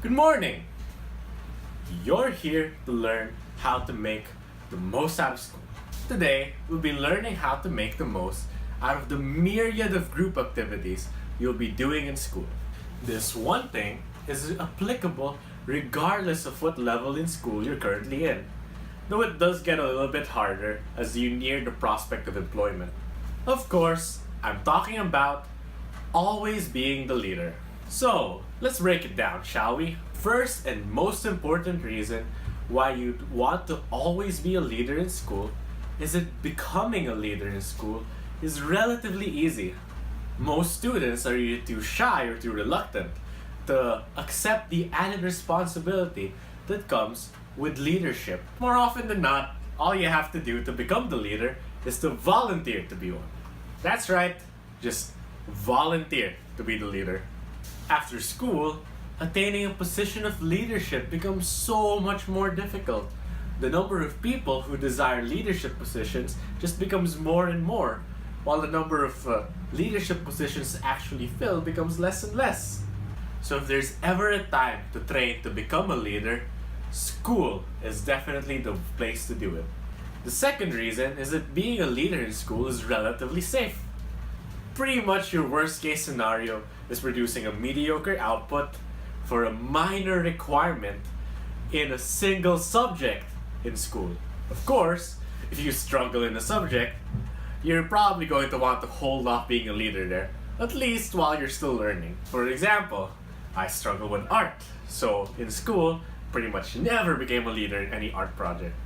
Good morning! You're here to learn how to make the most out of school. Today, we'll be learning how to make the most out of the myriad of group activities you'll be doing in school. This one thing is applicable regardless of what level in school you're currently in, though it does get a little bit harder as you near the prospect of employment. Of course, I'm talking about always being the leader. So, let's break it down, shall we? First and most important reason why you'd want to always be a leader in school is that becoming a leader in school is relatively easy. Most students are either too shy or too reluctant to accept the added responsibility that comes with leadership. More often than not, all you have to do to become the leader is to volunteer to be one. That's right, just volunteer to be the leader. After school, attaining a position of leadership becomes so much more difficult. The number of people who desire leadership positions just becomes more and more, while the number of leadership positions actually filled becomes less and less. So if there's ever a time to train to become a leader, school is definitely the place to do it. The second reason is that being a leader in school is relatively safe. Pretty much your worst case scenario is producing a mediocre output for a minor requirement in a single subject in school. Of course, if you struggle in a subject, you're probably going to want to hold off being a leader there, at least while you're still learning. For example, I struggle with art, so in school, pretty much never became a leader in any art project.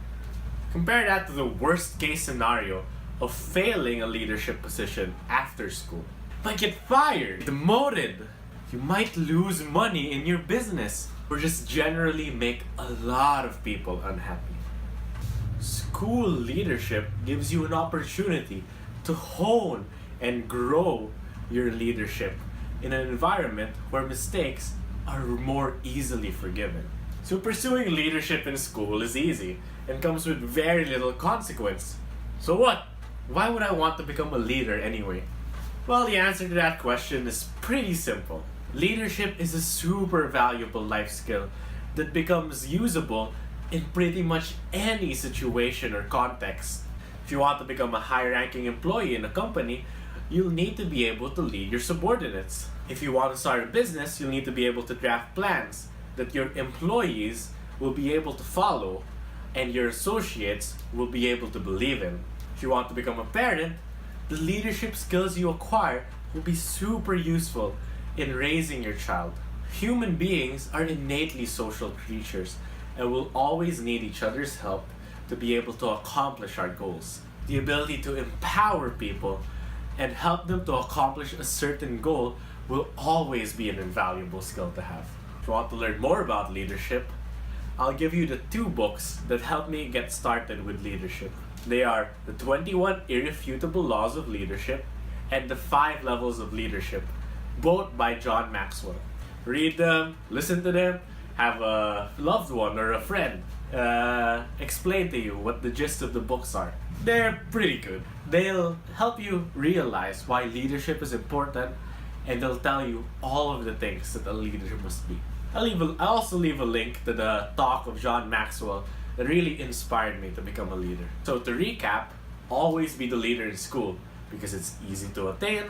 Compare that to the worst case scenario of failing a leadership position after school. You might get fired, demoted, you might lose money in your business, or just generally make a lot of people unhappy. School leadership gives you an opportunity to hone and grow your leadership in an environment where mistakes are more easily forgiven. So pursuing leadership in school is easy and comes with very little consequence. So what? Why would I want to become a leader anyway? Well, the answer to that question is pretty simple. Leadership is a super valuable life skill that becomes usable in pretty much any situation or context. If you want to become a high-ranking employee in a company, you'll need to be able to lead your subordinates. If you want to start a business, you'll need to be able to draft plans that your employees will be able to follow and your associates will be able to believe in. If you want to become a parent, the leadership skills you acquire will be super useful in raising your child. Human beings are innately social creatures and will always need each other's help to be able to accomplish our goals. The ability to empower people and help them to accomplish a certain goal will always be an invaluable skill to have. If you want to learn more about leadership, I'll give you the 2 books that helped me get started with leadership. They are The 21 Irrefutable Laws of Leadership and The 5 Levels of Leadership, both by John Maxwell. Read them, listen to them, have a loved one or a friend explain to you what the gist of the books are. They're pretty good. They'll help you realize why leadership is important, and they'll tell you all of the things that a leader must be. I'll also leave a link to the talk of John Maxwell that really inspired me to become a leader. So to recap, always be the leader in school because it's easy to attain,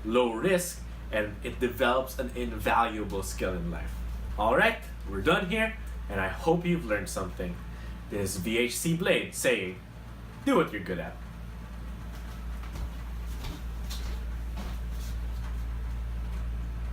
low risk, and it develops an invaluable skill in life. Alright, we're done here, and I hope you've learned something. This is VHC Blade saying, do what you're good at.